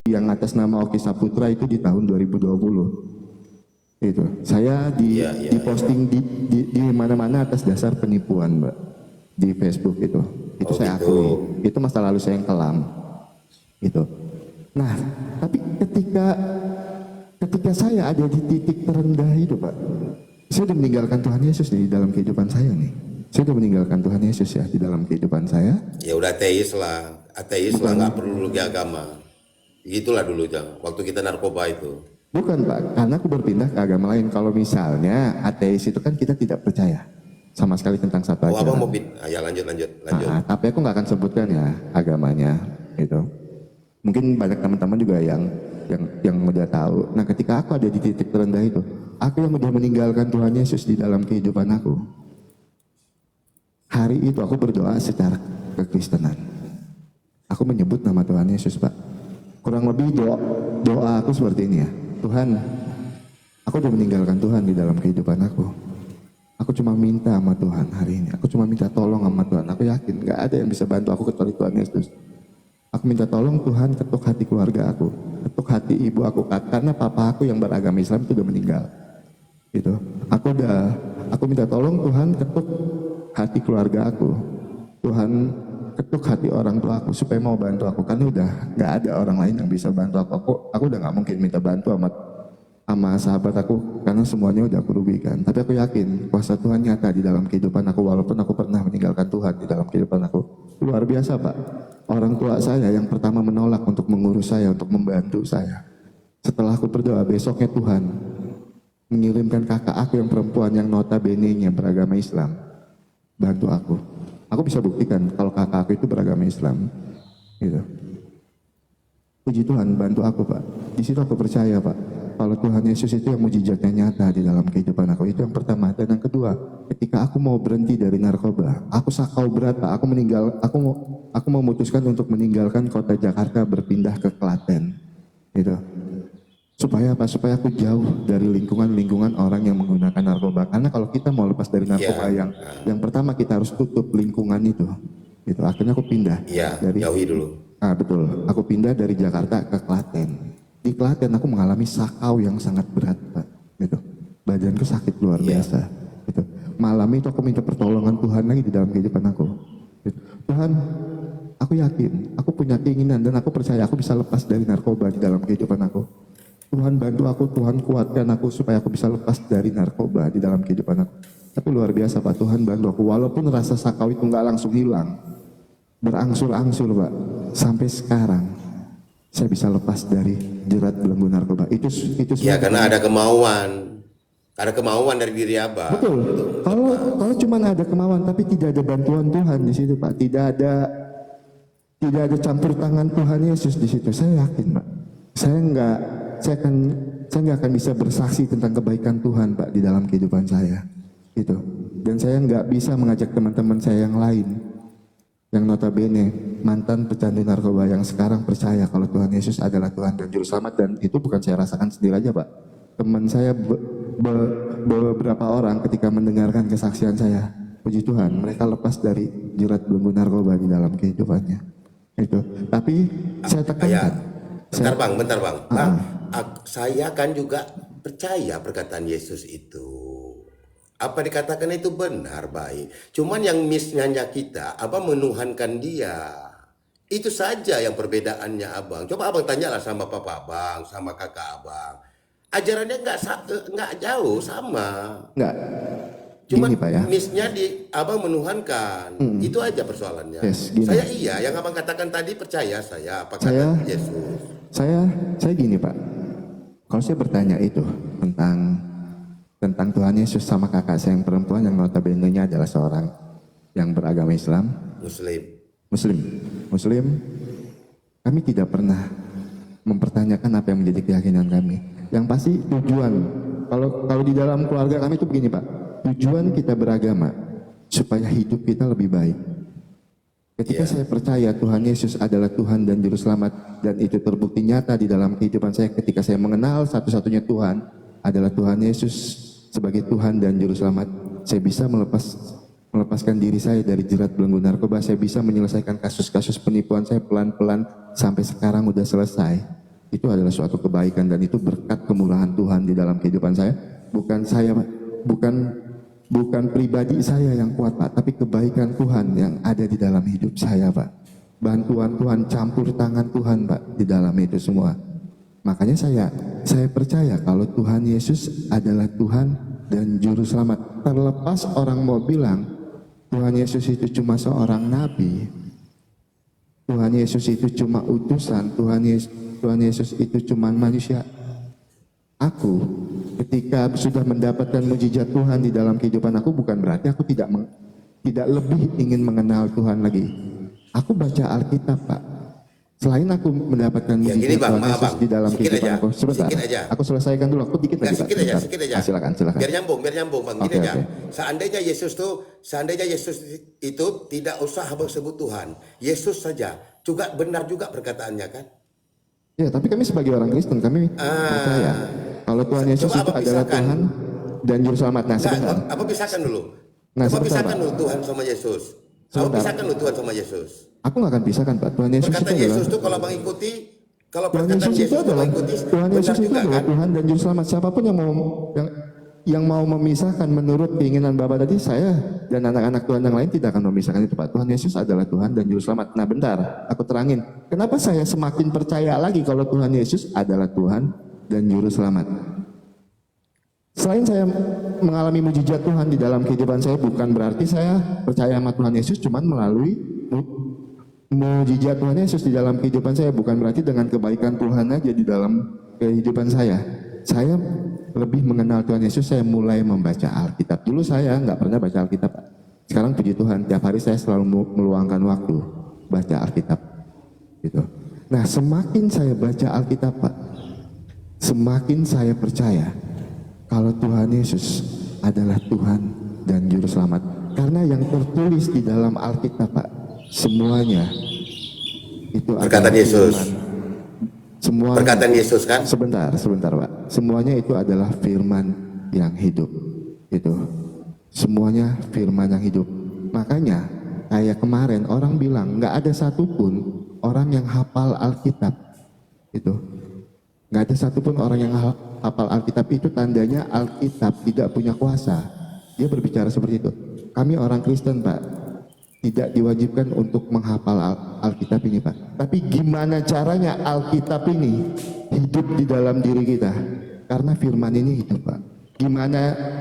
Yang atas nama Oki Saputra itu di tahun 2020. Itu saya diposting di mana-mana atas dasar penipuan, Mbak, di Facebook itu saya gitu. akui itu masa lalu saya yang kelam itu. Nah, tapi ketika saya ada di titik terendah itu, Pak, saya sudah meninggalkan Tuhan Yesus di dalam kehidupan saya nih. Saya sudah meninggalkan Tuhan Yesus ya di dalam kehidupan saya. Ya udah ateis lah, nggak perlu lagi agama. Gitulah dulu jangan. Waktu kita narkoba itu. Bukan, Pak, karena aku berpindah ke agama lain. Kalau misalnya ateis itu kan kita tidak percaya sama sekali tentang satu ajaran. Abang mau ya lanjut. Tapi aku nggak akan sebutkan ya agamanya itu. Mungkin banyak teman-teman juga yang udah tahu. Nah, ketika aku ada di titik terendah itu, aku yang udah meninggalkan Tuhan Yesus di dalam kehidupan aku. Hari itu aku berdoa secara kekristenan. Aku menyebut nama Tuhan Yesus, Pak. Kurang lebih doa aku seperti ini ya. Tuhan, aku udah meninggalkan Tuhan di dalam kehidupan aku. Aku cuma minta sama Tuhan hari ini. Aku cuma minta tolong sama Tuhan. Aku yakin gak ada yang bisa bantu aku kecuali Tuhan Yesus. Aku minta tolong Tuhan, ketuk hati keluarga aku, ketuk hati ibu aku, karena papa aku yang beragama Islam itu udah meninggal. Gitu. Aku minta tolong Tuhan, ketuk hati keluarga aku. Tuhan, ketuk hati orang tua aku supaya mau bantu aku, karena udah gak ada orang lain yang bisa bantu aku. Aku udah gak mungkin minta bantu sama sahabat aku karena semuanya udah aku rugikan. Tapi aku yakin kuasa Tuhan nyata di dalam kehidupan aku, walaupun aku pernah meninggalkan Tuhan di dalam kehidupan aku. Luar biasa, Pak. Orang tua saya yang pertama menolak untuk mengurus saya, untuk membantu saya. Setelah aku berdoa, besoknya Tuhan mengirimkan kakak aku yang perempuan yang notabene-nya beragama Islam bantu aku. Aku bisa buktikan kalau kakak aku itu beragama Islam. Gitu. Puji Tuhan bantu aku, Pak. Di situ aku percaya, Pak, kalau Tuhan Yesus itu yang mujizatnya nyata di dalam kehidupan aku. Itu yang pertama. Dan yang kedua, ketika aku mau berhenti dari narkoba, aku sakau berat, Pak. Aku memutuskan untuk meninggalkan kota Jakarta, berpindah ke Klaten. Gitu. Supaya apa? Supaya aku jauh dari lingkungan orang yang menggunakan narkoba. Karena kalau kita mau lepas dari narkoba, yang pertama kita harus tutup lingkungan itu. Gitu. Akhirnya aku pindah. Dari jauhi dulu. Betul. Aku pindah dari Jakarta ke Klaten. Di Klaten aku mengalami sakau yang sangat berat, Pak. Gitu. Badanku sakit luar biasa. Gitu. Malam itu aku minta pertolongan Tuhan lagi di dalam kehidupan aku. Gitu. Tuhan, aku yakin, aku punya keinginan dan aku percaya aku bisa lepas dari narkoba di dalam kehidupan aku. Tuhan bantu aku, Tuhan kuatkan aku supaya aku bisa lepas dari narkoba di dalam kehidupan aku. Tapi luar biasa, Pak, Tuhan bantu aku. Walaupun rasa sakau itu nggak langsung hilang, berangsur-angsur, Pak, sampai sekarang saya bisa lepas dari jerat belenggu narkoba. Itu ya karena ada kemauan dari diri Abang. Betul. Kalau cuma ada kemauan tapi tidak ada bantuan Tuhan di situ, Pak, tidak ada campur tangan Tuhan Yesus di situ. Saya yakin, Pak, saya nggak akan bisa bersaksi tentang kebaikan Tuhan, Pak, di dalam kehidupan saya. Gitu. Dan saya nggak bisa mengajak teman-teman saya yang lain yang notabene mantan pecandu narkoba yang sekarang percaya kalau Tuhan Yesus adalah Tuhan dan Juru Selamat. Dan itu bukan saya rasakan sendiri aja, Pak. Teman saya beberapa orang ketika mendengarkan kesaksian saya, puji Tuhan, mereka lepas dari jerat belenggu narkoba di dalam kehidupannya. Itu. Tapi saya tekankan. Bentar bang. Saya kan juga percaya perkataan Yesus itu. Apa dikatakan itu benar, baik. Cuman yang miss-nya kita, menuhankan dia. Itu saja yang perbedaannya, Abang. Coba Abang tanyalah sama papa Abang, sama kakak Abang. Ajarannya nggak jauh sama. Nggak. Cuman Pak, ya. miss-nya di Abang menuhankan. Itu aja persoalannya. Yes, saya yang Abang katakan tadi percaya saya apa kata Yesus. Saya gini, Pak. Kalau saya bertanya itu tentang Tuhan Yesus sama kakak saya yang perempuan yang notabene-nya adalah seorang yang beragama Islam, Muslim, kami tidak pernah mempertanyakan apa yang menjadi keyakinan kami. Yang pasti tujuan, kalau di dalam keluarga kami itu begini, Pak, tujuan kita beragama supaya hidup kita lebih baik. Ketika saya percaya Tuhan Yesus adalah Tuhan dan Juru Selamat, dan itu terbukti nyata di dalam kehidupan saya ketika saya mengenal satu-satunya Tuhan adalah Tuhan Yesus sebagai Tuhan dan Juru Selamat, saya bisa melepaskan diri saya dari jerat belenggu narkoba, saya bisa menyelesaikan kasus-kasus penipuan saya pelan-pelan sampai sekarang udah selesai. Itu adalah suatu kebaikan dan itu berkat kemurahan Tuhan di dalam kehidupan saya. Bukan saya, bukan pribadi saya yang kuat Pak, tapi kebaikan Tuhan yang ada di dalam hidup saya Pak. Bantuan Tuhan, campur tangan Tuhan Pak di dalam itu semua. Makanya saya percaya kalau Tuhan Yesus adalah Tuhan dan Juru Selamat. Terlepas orang mau bilang Tuhan Yesus itu cuma seorang nabi, Tuhan Yesus itu cuma utusan, Tuhan Yesus itu cuma manusia. Aku ketika sudah mendapatkan mujizat Tuhan di dalam kehidupan aku, bukan berarti aku tidak lebih ingin mengenal Tuhan lagi. Aku baca Alkitab Pak. Selain aku mendapatkan Ya, mujizat gini, Bang, Tuhan maaf, Yesus Bang. di dalam Sikit kehidupan aja. aku. Sebentar, Sikit aja. aku selesaikan dulu. Aku dikit lagi Pak. Sikit aja, Sebentar. sikit aja. Silakan. Biar nyambung Bang. Gini Oke, aja. oke. Seandainya Yesus itu tidak usah sebut Tuhan, Yesus saja juga benar juga perkataannya kan? Ya, tapi kami sebagai orang Kristen, kami percaya kalau Tuhan Yesus Coba itu apa adalah pisahkan? Tuhan dan Juru Selamat. Nah, sebentar. Nah, apa pisahkan dulu? Nah, Apa sebentar, pisahkan Pak. dulu Tuhan sama Yesus? Apa Sebentar. pisahkan dulu Tuhan sama Yesus? Aku nggak akan pisahkan Pak. Tuhan Yesus itu Perkataan adalah Yesus itu kalau mengikuti, kalau Tuhan perkataan Yesus itu Yesus kalau adalah mengikuti, Tuhan benar Yesus itu juga adalah kan? Tuhan dan Juru Selamat. Siapapun yang mau memisahkan menurut keinginan Bapak tadi, saya dan anak-anak Tuhan yang lain tidak akan memisahkan itu Pak. Tuhan Yesus adalah Tuhan dan Juru Selamat. Nah, bentar, aku terangin. Kenapa saya semakin percaya lagi kalau Tuhan Yesus adalah Tuhan dan Juru Selamat? Selain saya mengalami mujizat Tuhan di dalam kehidupan saya, bukan berarti saya percaya sama Tuhan Yesus cuman melalui mujizat Tuhan Yesus di dalam kehidupan saya, bukan berarti dengan kebaikan Tuhan aja di dalam kehidupan saya. Saya lebih mengenal Tuhan Yesus, saya mulai membaca Alkitab. Dulu saya nggak pernah baca Alkitab Pak. Sekarang puji Tuhan, tiap hari saya selalu meluangkan waktu baca Alkitab gitu. Nah, semakin saya baca Alkitab Pak, semakin saya percaya kalau Tuhan Yesus adalah Tuhan dan Juru Selamat. Karena yang tertulis di dalam Alkitab Pak, semuanya itu Perkataan adalah Yesus. Semua Perkataan Yesus kan? sebentar Pak. Semuanya itu adalah firman yang hidup. Itu. Semuanya firman yang hidup. Makanya kayak kemarin orang bilang nggak ada satupun orang yang hafal Alkitab. Itu. Nggak ada satupun orang yang hafal Alkitab, itu tandanya Alkitab tidak punya kuasa. Dia berbicara seperti itu. Kami orang Kristen Pak, tidak diwajibkan untuk menghafal Alkitab ini Pak. Tapi gimana caranya Alkitab ini hidup di dalam diri kita? Karena firman ini hidup Pak.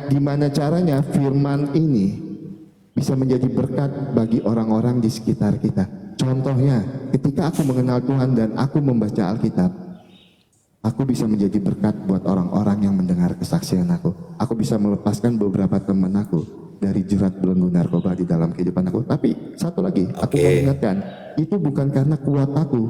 Gimana caranya firman ini bisa menjadi berkat bagi orang-orang di sekitar kita? Contohnya, ketika aku mengenal Tuhan dan aku membaca Alkitab, aku bisa menjadi berkat buat orang-orang yang mendengar kesaksian aku. Aku bisa melepaskan beberapa teman aku dari jerat belenggu narkoba di dalam kehidupan aku. Tapi satu lagi, aku mau ingatkan, itu bukan karena kuat aku,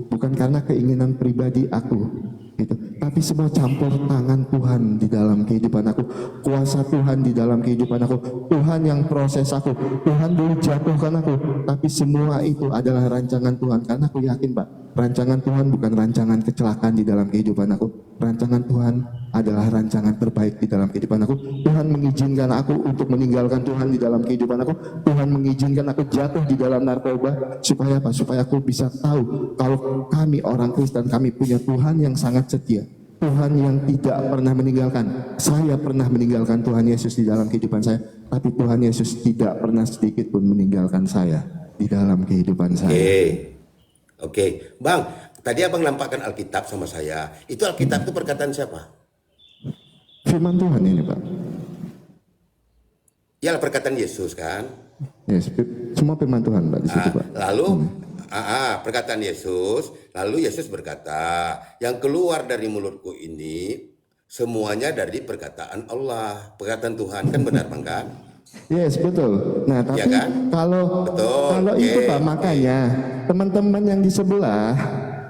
bukan karena keinginan pribadi aku, gitu. Tapi semua campur tangan Tuhan di dalam kehidupan aku, kuasa Tuhan di dalam kehidupan aku, Tuhan yang proses aku, Tuhan dulu jatuhkan aku, tapi semua itu adalah rancangan Tuhan. Karena aku yakin Pak, rancangan Tuhan bukan rancangan kecelakaan di dalam kehidupan aku. Rancangan Tuhan adalah rancangan terbaik di dalam kehidupan aku. Tuhan mengizinkan aku untuk meninggalkan Tuhan di dalam kehidupan aku. Tuhan mengizinkan aku jatuh di dalam narkoba. Supaya apa? Supaya aku bisa tahu kalau kami orang Kristen, kami punya Tuhan yang sangat setia. Tuhan yang tidak pernah meninggalkan. Saya pernah meninggalkan Tuhan Yesus di dalam kehidupan saya. Tapi Tuhan Yesus tidak pernah sedikit pun meninggalkan saya di dalam kehidupan saya. Oke. Bang, tadi abang nampakkan Alkitab sama saya. Itu Alkitab itu perkataan siapa? Firman Tuhan ini Pak. Ya, perkataan Yesus kan? Yes, semua firman Tuhan Pak di situ Pak. Lalu perkataan Yesus, lalu Yesus berkata, yang keluar dari mulutku ini semuanya dari perkataan Allah, perkataan Tuhan, kan benar Bang kan? Yes, betul. Nah, tapi Ya kan? kalau itu Pak, makanya teman-teman yang di sebelah,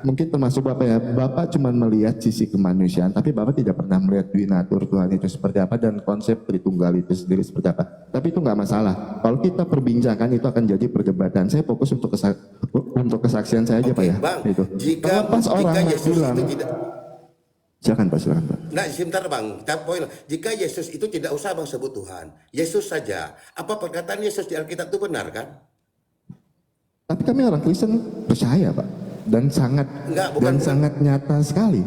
mungkin termasuk Bapak ya, Bapak cuma melihat sisi kemanusiaan, tapi Bapak tidak pernah melihat dunatur Tuhan itu seperti apa dan konsep Tritunggal itu sendiri seperti apa. Tapi itu nggak masalah. Kalau kita perbincangkan itu akan jadi perdebatan. Saya fokus untuk kesaksian saya aja Pak ya. Bang, Itu. jika Kalau pas orang Yesus bilang, itu tidak Silakan Pak, silakan Pak. Nah, sebentar Bang. Poin, jika Yesus itu tidak usah Bang sebut Tuhan, Yesus saja. Apa perkataan Yesus di Alkitab itu benar kan? Tapi kami orang Kristen percaya Pak, dan sangat Enggak, bukan. sangat nyata sekali.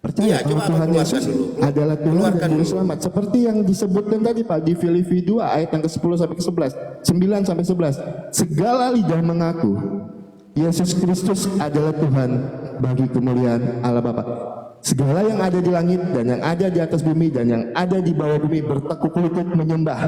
Percaya Iya, bahwa coba Tuhan keluarkan Yesus dulu. adalah Tuhan dan Keluarkan Juru dulu. Selamat. Seperti yang disebutkan tadi Pak di Filipi 2 ayat yang ke-10 sampai ke-11, 9 sampai 11. Segala lidah mengaku Yesus Kristus adalah Tuhan bagi kemuliaan Allah Bapa. Segala yang ada di langit dan yang ada di atas bumi dan yang ada di bawah bumi bertekuk lutut menyembah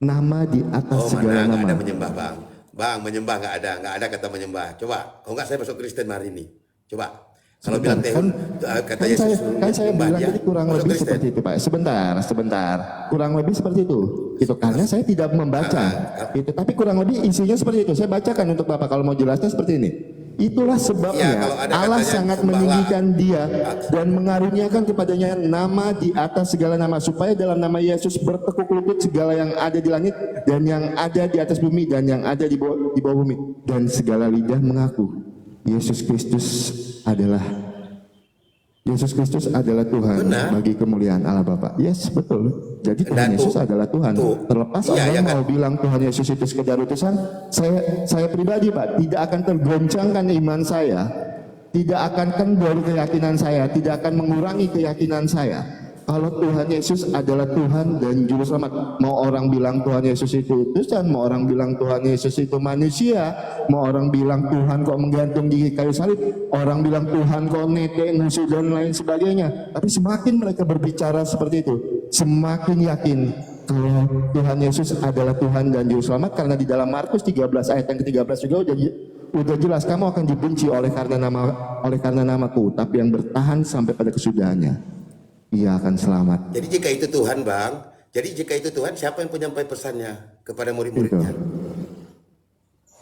nama di atas Oh segala mana nggak nama. ada menyembah Bang. Bang menyembah nggak ada kata menyembah. Coba, kalau nggak saya masuk Kristen hari ini. Coba. Kalau bilang Tuhan, kata Kan Yesus saya menyembah bilang dia, tadi kurang masuk lebih Kristen. seperti itu Pak. Sebentar. Kurang lebih seperti itu. Itu karena saya tidak membaca. Itu, tapi kurang lebih isinya seperti itu. Saya bacakan untuk Bapak kalau mau jelasnya seperti ini. Itulah sebabnya Ya, kalau ada Allah katanya sangat sembahlah. meninggikan dia dan mengaruniakan kepadanya nama di atas segala nama, supaya dalam nama Yesus bertekuk lutut segala yang ada di langit dan yang ada di atas bumi dan yang ada di bawah bumi, dan segala lidah mengaku Yesus Kristus adalah Tuhan Benar. bagi kemuliaan Allah Bapa. Yes, betul. Jadi Tuhan Dan Yesus tuh- adalah Tuhan. tuh. Terlepas Iya, orang ya kan? mau bilang Tuhan Yesus itu sekedar utusan, saya pribadi Pak tidak akan tergoncangkan iman saya, tidak akan kendor keyakinan saya, tidak akan mengurangi keyakinan saya. Kalau Tuhan Yesus adalah Tuhan dan Juru Selamat, mau orang bilang Tuhan Yesus itu utusan, mau orang bilang Tuhan Yesus itu manusia, mau orang bilang Tuhan kok menggantung di kayu salib, orang bilang Tuhan kok nete, nusu dan lain sebagainya. Tapi semakin mereka berbicara seperti itu, semakin yakin kalau Tuhan Yesus adalah Tuhan dan Juru Selamat, karena di dalam Markus 13 ayat yang ke-13 juga udah jelas kamu akan dibenci oleh karena namaku, tapi yang bertahan sampai pada kesudahannya ia akan selamat. Jadi jika itu Tuhan Bang, siapa yang penyampai pesannya kepada murid-muridnya?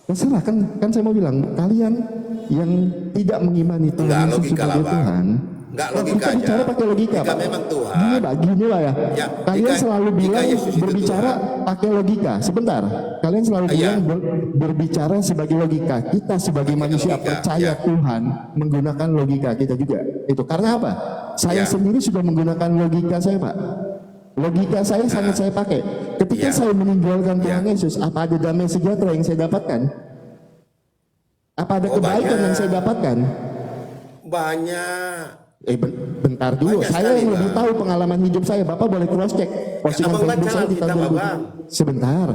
Terserah kan saya mau bilang kalian yang tidak mengimani Tuhan Enggak, Yesus logika lah, sebagai Bang. Tuhan. Enggak, Kan logika kita aja. bicara pakai logika, Jika Pak. memang Tuhan. Gini Pak ya. Ya, Kalian jika- selalu jika bilang Yesus itu berbicara pakai logika. Sebentar. Kalian selalu Iya. bilang berbicara sebagai logika. Kita sebagai manusia logika, percaya ya. Tuhan menggunakan logika kita juga. Itu karena apa? Saya Ya. sendiri sudah menggunakan logika saya, Pak. Logika saya sangat saya pakai. Ketika Ya. saya meninggalkan Tuhan Ya. Yesus, apa ada damai sejahtera yang saya dapatkan? Apa ada Oh, kebaikan banyak. yang saya dapatkan? Banyak. Bentar dulu. Banyak Saya sekali, yang lebih Bang. tahu pengalaman hidup saya. Bapak boleh cross check postingan Abang Facebook baca saya di tahun Alkitab, 2000. Abang. Sebentar.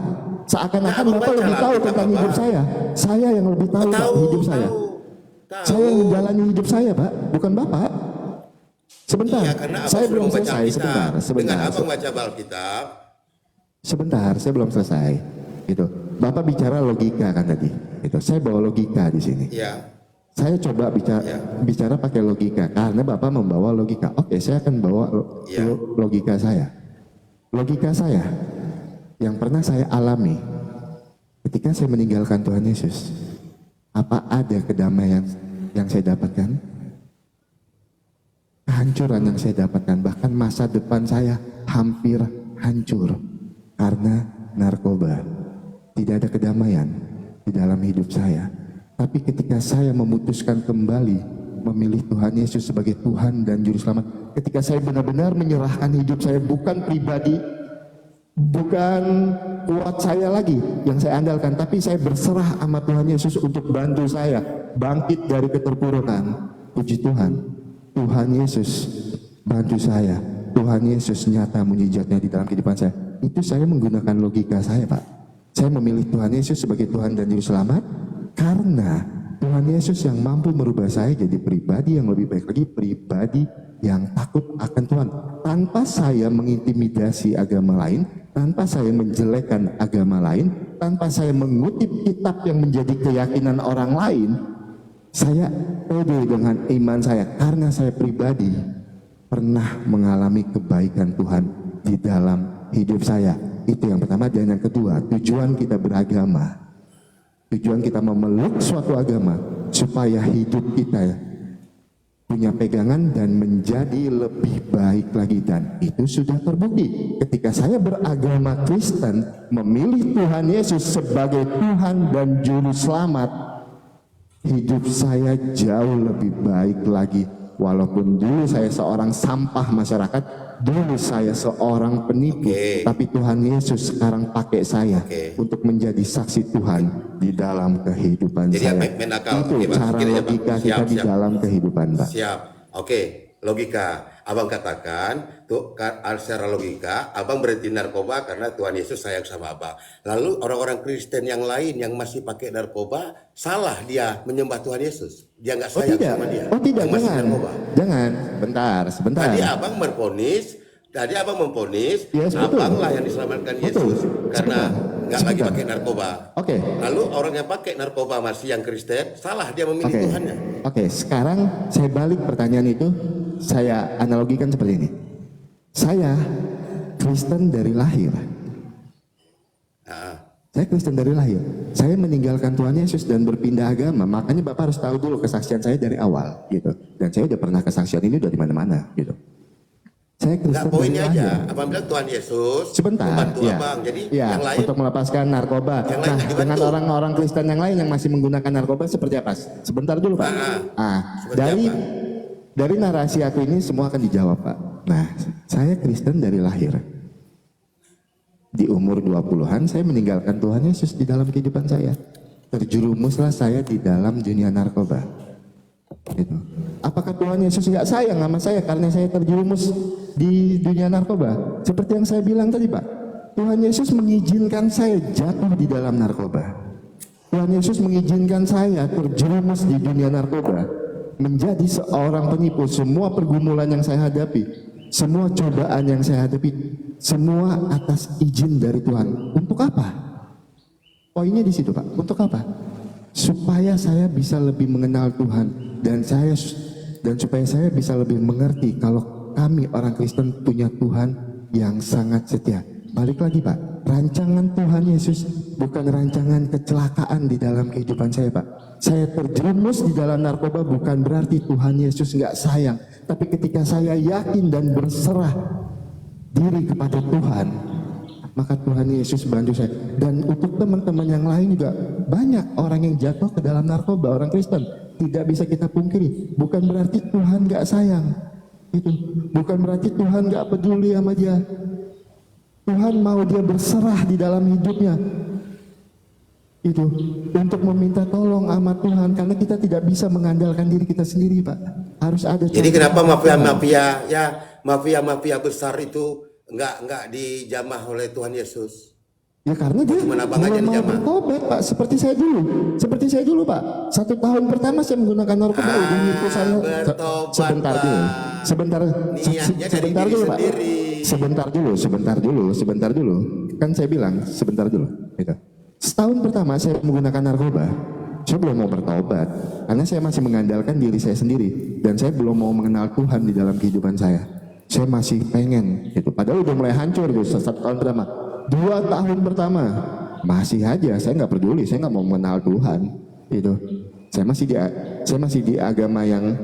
Seakan-akan Abang Bapak baca lebih tahu Alkitab, tentang hidup Abang. saya. Saya yang lebih tahu Pak, hidup saya. Tahu. Saya yang menjalani hidup saya, Pak, bukan Bapak. Sebentar. Iya, karena abang Saya sudah belum membaca selesai. Alkitab. Sebentar. Dengan abang baca Alkitab, Sebentar, saya belum selesai. Gitu. Bapak bicara logika kan tadi. Itu. Saya bawa logika di sini. ya. Saya coba Ya. bicara pakai logika karena Bapak membawa logika. Oke, saya akan bawa Ya. logika saya. Logika saya yang pernah saya alami ketika saya meninggalkan Tuhan Yesus. Apa ada kedamaian yang saya dapatkan? Kehancuran yang saya dapatkan, bahkan masa depan saya hampir hancur karena narkoba. Tidak ada kedamaian di dalam hidup saya. Tapi ketika saya memutuskan kembali memilih Tuhan Yesus sebagai Tuhan dan Juru Selamat, ketika saya benar-benar menyerahkan hidup saya, bukan pribadi, bukan kuat saya lagi yang saya andalkan, tapi saya berserah sama Tuhan Yesus untuk bantu saya bangkit dari keterpurukan. Puji Tuhan, Tuhan Yesus bantu saya. Tuhan Yesus nyata mujizatnya di dalam kehidupan saya. Itu saya menggunakan logika saya, Pak. Saya memilih Tuhan Yesus sebagai Tuhan dan Juru Selamat karena Tuhan Yesus yang mampu merubah saya jadi pribadi yang lebih baik lagi, pribadi yang takut akan Tuhan. Tanpa saya mengintimidasi agama lain, tanpa saya menjelekkan agama lain, tanpa saya mengutip kitab yang menjadi keyakinan orang lain, saya pede dengan iman saya karena saya pribadi pernah mengalami kebaikan Tuhan di dalam hidup saya. Itu yang pertama. Dan yang kedua, tujuan kita beragama, tujuan kita memeluk suatu agama supaya hidup kita punya pegangan dan menjadi lebih baik lagi. Dan itu sudah terbukti ketika saya beragama Kristen, memilih Tuhan Yesus sebagai Tuhan dan Juru Selamat. hidup saya jauh lebih baik lagi. Walaupun dulu saya seorang sampah masyarakat, dulu saya seorang penipu, tapi Tuhan Yesus sekarang pakai saya untuk menjadi saksi Tuhan di dalam kehidupan Jadi saya. main akal. Itu Oke, Bang. cara Gini aja, Bang. logika kita di Siap. dalam kehidupan, Pak. Siap. Oke, logika. Abang katakan, tuh secara logika, abang berhenti narkoba karena Tuhan Yesus sayang sama abang. Lalu orang-orang Kristen yang lain yang masih pakai narkoba, salah dia menyembah Tuhan Yesus. Dia nggak Oh sayang tidak, sama dia. oh tidak, yang masih jangan, narkoba. jangan, sebentar. Tadi abang memponis, Yes, betul. abanglah yang diselamatkan Betul. Yesus karena nggak lagi Sebentar. pakai narkoba. Oke. Lalu orang yang pakai narkoba masih yang Kristen, salah dia memilih Oke, Tuhannya. oke. Sekarang saya balik pertanyaan itu, saya analogikan seperti ini. Saya Kristen dari lahir. Nah, Saya Kristen dari lahir. Saya meninggalkan Tuhan Yesus dan berpindah agama. Makanya Bapak harus tahu dulu kesaksian saya dari awal, gitu. Dan saya udah pernah kesaksian ini dari mana-mana, gitu. Saya nggak Kristen dari poinnya lahir. aja. Abang bilang Tuhan Yesus Sebentar, membantu ya. abang. Jadi Ya, yang lain untuk melepaskan narkoba. Yang lain Nah, nggak dibantu. dengan orang-orang Kristen yang lain yang masih menggunakan narkoba seperti apa? Sebentar dulu, Pak. Seperti dari apa? dari narasi aku ini semua akan dijawab, Pak. Nah, saya Kristen dari lahir. Di umur 20-an saya meninggalkan Tuhan Yesus di dalam kehidupan saya. Terjerumuslah saya di dalam dunia narkoba. Gitu. Apakah Tuhan Yesus nggak sayang sama saya karena saya terjerumus di dunia narkoba? Seperti yang saya bilang tadi, Pak. Tuhan Yesus mengizinkan saya jatuh di dalam narkoba. Tuhan Yesus mengizinkan saya terjerumus di dunia narkoba, menjadi seorang penipu. Semua pergumulan yang saya hadapi, semua cobaan yang saya hadapi, semua atas izin dari Tuhan. Untuk apa? Poinnya di situ, Pak. Untuk apa? Supaya saya bisa lebih mengenal Tuhan dan supaya saya bisa lebih mengerti kalau kami orang Kristen punya Tuhan yang sangat setia. Balik lagi, Pak. Rancangan Tuhan Yesus bukan rancangan kecelakaan di dalam kehidupan saya, Pak. Saya terjerumus di dalam narkoba bukan berarti Tuhan Yesus nggak sayang. Tapi ketika saya yakin dan berserah diri kepada Tuhan, maka Tuhan Yesus bantu saya. Dan untuk teman-teman yang lain juga banyak orang yang jatuh ke dalam narkoba, orang Kristen. Tidak bisa kita pungkiri. Bukan berarti Tuhan nggak sayang. Itu bukan berarti Tuhan nggak peduli sama dia. Tuhan mau dia berserah di dalam hidupnya. Itu untuk meminta tolong sama Tuhan karena kita tidak bisa mengandalkan diri kita sendiri, Pak. Harus ada. Jadi kenapa mafia besar itu nggak dijamah oleh Tuhan Yesus? Ya karena dia Cuman abang aja belum mau dijamah. bertobat, Pak. Seperti saya dulu, Pak. 1 tahun pertama saya menggunakan narkoba. Udah nipu saya. bertobat, Sebentar Pak. dulu. Sebentar. Niatnya dari Sebentar diri dulu, Pak. sendiri. Sebentar dulu. Kan saya bilang sebentar dulu. Gitu. Setahun pertama saya menggunakan narkoba. Saya belum mau bertobat karena saya masih mengandalkan diri saya sendiri dan saya belum mau mengenal Tuhan di dalam kehidupan saya. Saya masih pengen gitu. Padahal udah mulai hancur gitu 1 tahun pertama. 2 tahun pertama masih aja saya nggak peduli, saya nggak mau mengenal Tuhan. Gitu. Saya masih di agama yang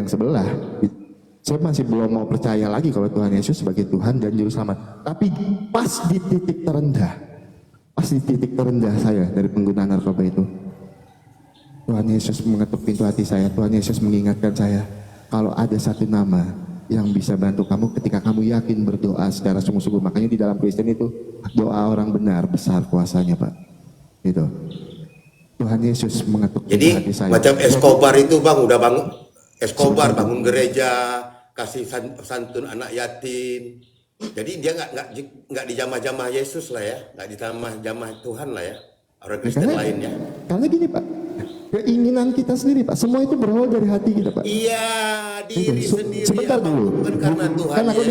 sebelah. Gitu. Saya masih belum mau percaya lagi kalau Tuhan Yesus sebagai Tuhan dan Juru Selamat. Tapi pas di titik terendah saya dari penggunaan narkoba itu, Tuhan Yesus mengetuk pintu hati saya. Tuhan Yesus mengingatkan saya kalau ada satu nama yang bisa bantu kamu ketika kamu yakin berdoa secara sungguh-sungguh. Makanya di dalam Kristen itu doa orang benar besar kuasanya, Pak. Gitu. Tuhan Yesus mengetuk pintu hati Jadi saya. macam Escobar itu bang udah bangun gereja, kasih santun anak yatim. Jadi dia nggak dijamah-jamah Yesus lah ya, nggak dijamah Tuhan lah ya, orang Kristen lainnya. Karena gini, Pak, keinginan kita sendiri, Pak, semua itu berawal dari hati kita, Pak. Iya, diri sendiri. Sebentar abang, dulu. bukan karena Tuhan Kan aku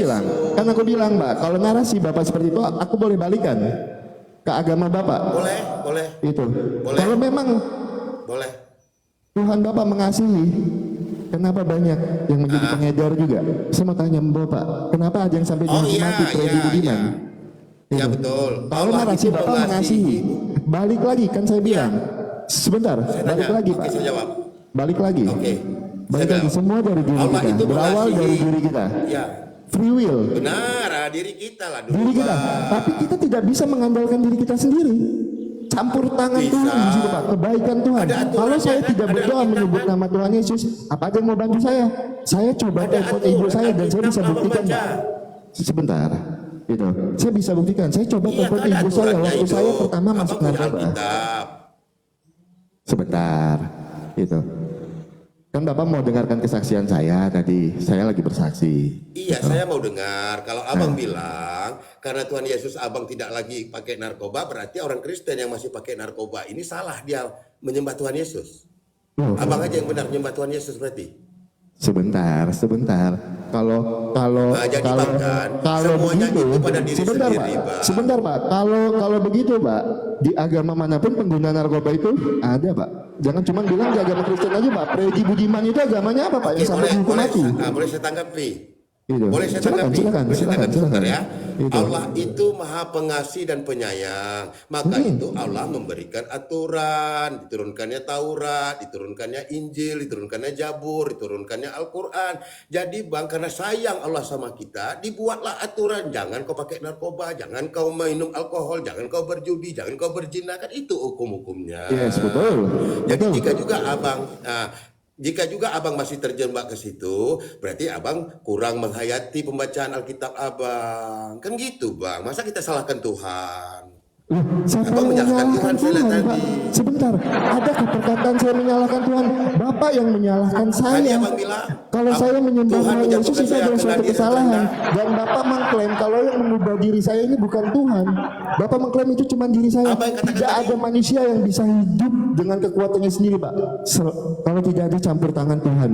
Yesus. bilang, Pak, kalau narasi Bapak seperti itu, aku boleh balikan ke agama Bapak. Boleh, Itu. Boleh. Kalau memang boleh. Tuhan Bapak mengasihi, kenapa banyak yang menjadi pengedar juga? Saya mau tanya Bapak, kenapa ada yang sampai dihukum mati, Freddy Budiman? Ya Itu. betul. Kalau Allah narasi itu Bapak mengasihi, balik lagi kan saya bilang. Sebentar, Saya balik tanya. lagi, Oke, Pak. saya jawab. Balik lagi. Oke. Balik Saya lagi, jawab. semua dari diri Allah kita. itu Berawal mengasihi. dari diri kita. Ya, Free will. benar. Diri kita lah dulu. Diri kita. Bang. Tapi kita tidak bisa mengandalkan diri kita sendiri. campur tangan Bisa. Tuhan di situ Pak, kebaikan Tuhan. Ada aturannya, Kalau saya kan? tidak Ada berdoa Alkitab, menyebut kan? nama Tuhan Yesus, apa ada yang mau bantu saya? Saya coba Ada telepon aturan, ibu saya dan saya bisa Alkitab, buktikan baca. Pak. Sebentar, gitu. Saya bisa buktikan. Saya coba Iya, telepon kan ada ibu saya aturannya waktu itu. saya pertama Abang masuk punya narkoba. Alkitab. Sebentar, gitu. Kan Bapak mau dengarkan kesaksian saya tadi, saya lagi bersaksi. Iya, Gitu. saya mau dengar. Kalau abang bilang karena Tuhan Yesus abang tidak lagi pakai narkoba, berarti orang Kristen yang masih pakai narkoba ini salah dia menyembah Tuhan Yesus. Loh, Abang aja yang benar menyembah Tuhan Yesus berarti. sebentar. Kalau Nah, jadi Bang, kan, semuanya begitu, itu pada diri sebentar sendiri, Pak. Bang. Sebentar Pak. Kalau begitu Pak, di agama manapun pengguna narkoba itu ada Pak. Jangan cuma bilang di agama Kristen aja Pak. Predi Budiman itu agamanya apa Pak? Oke, Yang sampai dihukum mati. boleh saya tanggapi. Gitu. Boleh saya Silakan, tanggapi? silakan, Boleh saya silakan, tanggapi sebentar silakan. ya. Itu. Allah itu maha pengasih dan penyayang. Maka itu Allah memberikan aturan. Diturunkannya Taurat, diturunkannya Injil, diturunkannya Jabur, diturunkannya Al-Quran. Jadi Bang, karena sayang Allah sama kita, dibuatlah aturan. Jangan kau pakai narkoba, jangan kau minum alkohol, jangan kau berjudi, jangan kau berzina. Kan itu hukum-hukumnya. Yes, betul. Jadi Betul. jika juga abang masih terjebak ke situ, berarti abang kurang menghayati pembacaan Alkitab abang. Kan gitu bang, masa kita salahkan Tuhan? Loh, siapa Abang yang menyalahkan menyalahkan Tuhan, saya Tuhan, lihat Pak? tadi. Sebentar, adakah perkataan saya menyalahkan Tuhan? Bapak yang menyalahkan Tadi saya. abang bilang, Kalau saya menyembah Tuhan Tuhan Yesus menjatuhkan itu saya adalah ke suatu nadir kesalahan. terendah. Dan Bapak mengklaim kalau yang mengubah diri saya ini bukan Tuhan. Bapak mengklaim itu cuma diri saya. Apa yang katakan Tidak tadi? ada manusia yang bisa hidup dengan kekuatannya sendiri, Pak. Kalau tidak ada campur tangan Tuhan.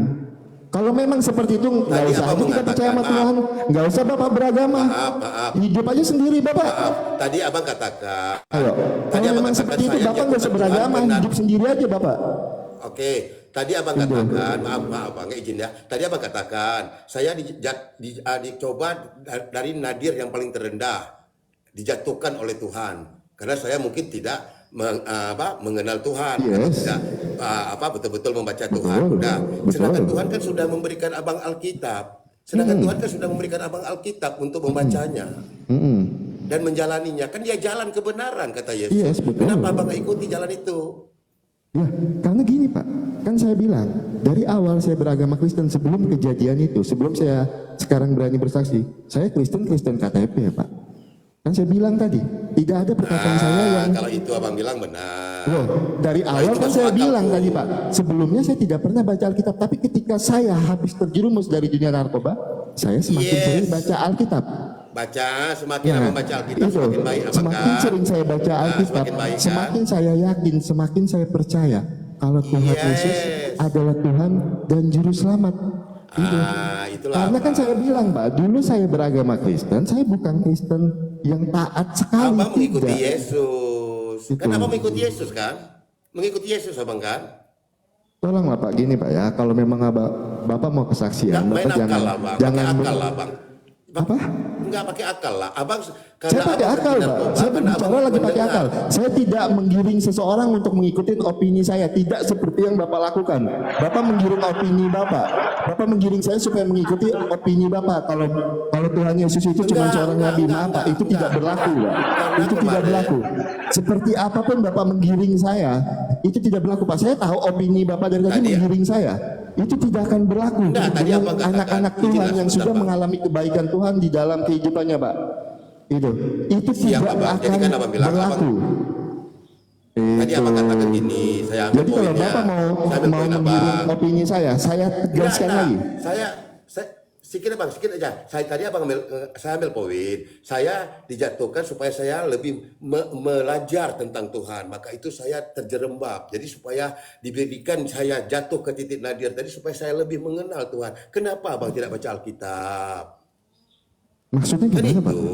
Kalau memang seperti itu, nggak Tadi usah apa aja kita percaya sama mengatakan, Tuhan. Nggak usah Bapak beragama. Maaf. Hidup aja sendiri, Bapak. Tadi abang katakan, Ayo, Tadi kalau abang memang katakan seperti itu saya Bapak nggak usah jatuhkan beragama, Tuhan benar. hidup sendiri aja Bapak. Oke, tadi abang katakan, maaf bang, izin ya. Tadi abang katakan, saya dicoba dari nadir yang paling terendah, dijatuhkan oleh Tuhan, karena saya mungkin tidak mengenal Tuhan, Yes. tidak betul-betul membaca Tuhan. Betul, Nah, betul. sedangkan Tuhan kan sudah memberikan abang Alkitab, Tuhan kan sudah memberikan abang Alkitab untuk membacanya dan menjalaninya. Kan dia jalan kebenaran kata Yesus. Yes, betul. Kenapa abang nggak ikuti jalan itu? Ya, karena gini Pak, kan saya bilang dari awal saya beragama Kristen sebelum kejadian itu, sebelum saya sekarang berani bersaksi, saya Kristen KTP ya Pak. Kan saya bilang tadi, tidak ada perkataan saya yang Kalau itu abang bilang benar. loh, dari Nah, awal itu kan masuk saya akal bilang tuh. tadi Pak, sebelumnya saya tidak pernah baca Alkitab, tapi ketika saya habis terjerumus dari dunia narkoba, saya semakin Yes. sering baca Alkitab. Baca, semakin Nah, abang baca Alkitab itu, semakin baik abang semakin kan. sering saya baca Alkitab, semakin baik, kan? semakin saya yakin, semakin saya percaya kalau Tuhan Yes. Yesus adalah Tuhan dan Juru Selamat. Itu. Itulah. Karena kan Abang. saya bilang Pak, dulu saya beragama Kristen, saya bukan Kristen yang taat sekali. Abang mengikuti tidak. Yesus. Kan Itu. abang mengikuti Yesus kan? Mengikuti Yesus abang kan? Tolonglah Pak, gini Pak ya, kalau memang Bapak mau kesaksian, Nggak main Bapak akal lah bang. jangan Pakai akal lah bang. apa? Enggak pakai akal lah. Abang Saya pakai akal Pak, saya berbicara lagi pakai akal. Saya tidak menggiring seseorang untuk mengikuti opini saya, tidak seperti yang Bapak lakukan. Bapak menggiring opini Bapak. Bapak menggiring saya supaya mengikuti opini Bapak. Kalau Tuhan Yesus itu cuma seorang nabi, maaf Pak, itu tidak berlaku Pak. Itu tidak berlaku. Seperti apapun Bapak menggiring saya, itu tidak berlaku Pak. Saya tahu opini Bapak dari tadi Tadi ya. menggiring saya. Itu tidak akan berlaku Enggak, tadi dengan Abang katakan, anak-anak Tuhan izinlah yang sebentar, sudah Pak. mengalami kebaikan Tuhan di dalam kehidupannya Pak. Itu Siap, tidak Abang. Jadi akan kan Abang bilang, berlaku. Tadi abang katakan gini, saya ambil Jadi kalau poinnya. Bapak Saya ambil mau poin menggiring abang. opini saya tegaskan Enggak. lagi. Saya sedikit bang, sedikit aja. Saya ambil poin. Saya dijatuhkan supaya saya lebih belajar tentang Tuhan. Maka itu saya terjerembab. Jadi supaya diberikan saya jatuh ke titik nadir tadi supaya saya lebih mengenal Tuhan. Kenapa abang tidak baca Alkitab? Maksudnya Kan gimana Pak? itu.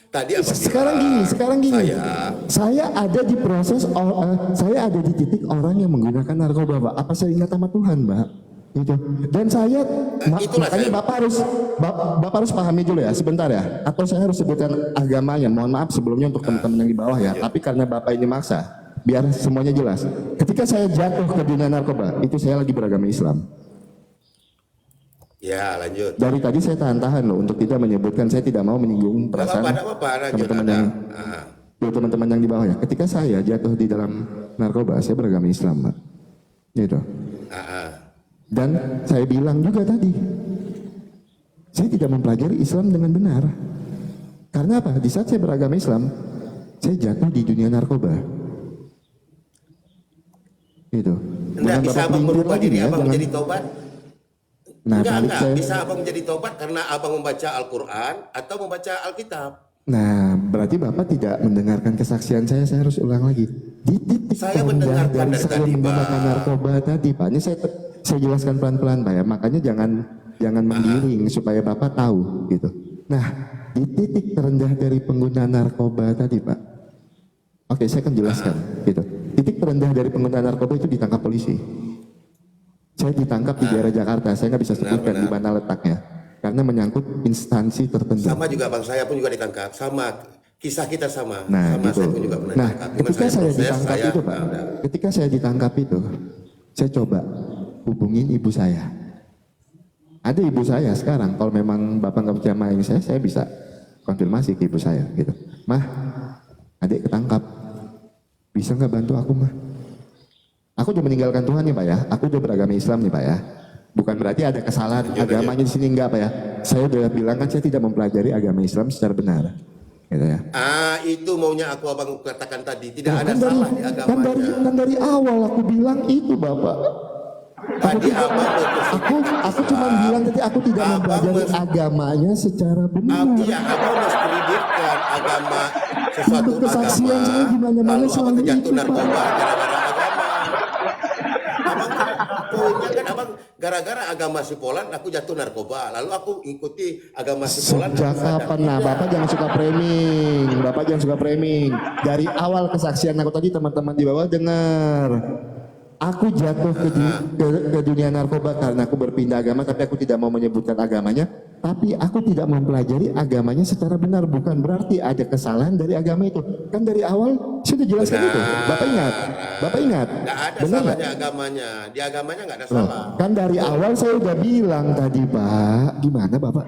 Tadi abang Sekarang gini. Saya Saya ada di proses, saya ada di titik orang yang menggunakan narkoba Pak. Apa saya ingat sama Tuhan Pak? Itu. Dan saya, itulah makanya saya- Bapak harus pahami dulu ya, sebentar ya. Atau saya harus sebutkan agamanya. Mohon maaf sebelumnya untuk teman-teman yang di bawah ya. Tapi karena Bapak ini maksa, biar semuanya jelas. Ketika saya jatuh ke dunia narkoba, itu saya lagi beragama Islam. Ya lanjut. Dari tadi saya tahan-tahan loh untuk tidak menyebutkan, saya tidak mau menyinggung perasaan Tidak apa-apa, lanjut teman-teman ada. yang buat teman-teman yang di bawah ya, ketika saya jatuh di dalam narkoba, saya beragama Islam, Pak. Gitu. Dan saya bilang juga tadi, saya tidak mempelajari Islam dengan benar. Karena apa? Di saat saya beragama Islam, saya jatuh di dunia narkoba. Gitu. Enggak bisa abang merubah diri abang menjadi tobat. Nah, Enggak. Bisa abang menjadi tobat karena abang membaca Al-Quran atau membaca Alkitab. Nah, berarti Bapak tidak mendengarkan kesaksian saya harus ulang lagi. Di titik Saya terendah mendengarkan dari dari saya tadi, menggunakan Pak. narkoba tadi, Pak. Ini saya jelaskan pelan-pelan, Pak ya. Makanya jangan menggiring supaya Bapak tahu gitu. Nah, di titik terendah dari pengguna narkoba tadi, Pak. Oke, saya akan jelaskan gitu. Titik terendah dari pengguna narkoba itu ditangkap polisi. Saya ditangkap di daerah Jakarta. Saya nggak bisa sebutkan di mana letaknya karena menyangkut instansi tertentu. Sama juga bang, saya pun juga ditangkap. Sama, kisah kita sama. Nah, sama gitu. saya pun juga pernah Nah, ditangkap. Cuman ketika saya proses, ditangkap itu, Pak, ketika saya ditangkap itu, saya coba hubungin ibu saya. Ada ibu saya sekarang, kalau memang Bapak nggak percaya sama saya bisa konfirmasi ke ibu saya gitu. Mah, adik ketangkap, bisa nggak bantu aku, Mah? Aku udah meninggalkan Tuhan nih, Pak ya. Aku udah beragama Islam nih, Pak ya. Bukan berarti ada kesalahan agamanya di sini, enggak, Pak ya. Saya udah bilang kan saya tidak mempelajari agama Islam secara benar. Gitu ya. Itu maunya aku abang katakan tadi. Tidak Nah, ada salah di agamanya. kan dari awal aku bilang itu, Bapak. Tadi abang Aku cuma bilang tadi aku tidak mempelajari agamanya secara benar. Iya, abang menskreditkan agama sesuatu Untuk kesaksian agama. saya gimana-mana Lalu abang selalu terjatuh itu, narkoba Pak. gara-gara agama. Abang poinnya kan abang gara-gara agama si Polan aku jatuh narkoba. Lalu aku ikuti agama si Polan. Sejak kapan? Nah, Bapak jangan suka framing. Bapak jangan suka framing. Dari awal kesaksian aku tadi teman-teman di bawah dengar. Aku jatuh ke dunia narkoba karena aku berpindah agama, tapi aku tidak mau menyebutkan agamanya. Tapi aku tidak mempelajari agamanya secara benar. Bukan berarti ada kesalahan dari agama itu. Kan dari awal sudah jelaskan itu. Bapak ingat? Bapak ingat? Nggak ada Benar salahnya nggak? agamanya. Di agamanya nggak ada Loh, salah. kan dari awal saya udah bilang tadi, Pak. Gimana, Bapak?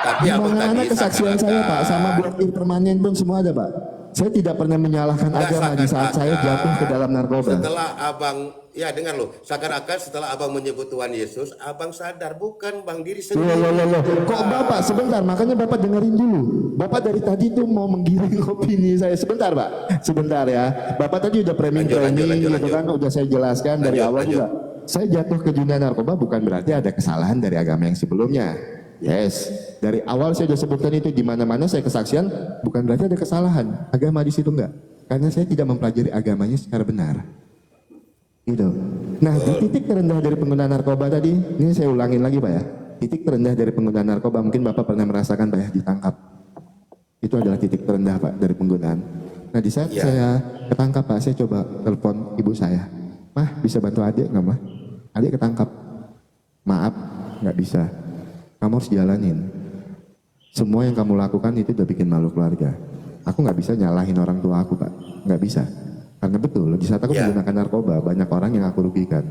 Tapi abang Gimana tadi kesaksian saya, Pak, sama blokir permanen pun semua ada, Pak. Saya tidak pernah menyalahkan agama di saat saya jatuh ke dalam narkoba. Setelah abang, ya dengar loh, seakan-akan setelah abang menyebut Tuhan Yesus, abang sadar bukan bang diri sendiri. Loh. Kok Bapak sebentar, makanya Bapak dengerin dulu. Bapak dari tadi tuh mau menggiring opini saya. Sebentar, Pak. Sebentar ya. Bapak tadi udah framing gitu kan, udah saya jelaskan dari awal juga. Saya jatuh ke dunia narkoba bukan berarti ada kesalahan dari agama yang sebelumnya. Yes, dari awal saya sudah sebutkan itu di mana-mana saya kesaksian bukan berarti ada kesalahan agama di situ enggak, karena saya tidak mempelajari agamanya secara benar. Gitu. Nah, di titik terendah dari pengguna narkoba tadi, ini saya ulangin lagi, Pak ya. Titik terendah dari pengguna narkoba mungkin Bapak pernah merasakan, Pak ya, ditangkap. Itu adalah titik terendah, Pak, dari penggunaan. Nah, di saat saya ketangkap, Pak, saya coba telepon ibu saya. Mah, bisa bantu adik nggak, Mah? Adik ketangkap. Maaf, nggak bisa. Kamu harus jalanin. Semua yang kamu lakukan itu udah bikin malu keluarga. Aku nggak bisa nyalahin orang tua aku, Pak. Nggak bisa. Karena betul, di saat aku menggunakan narkoba, banyak orang yang aku rugikan.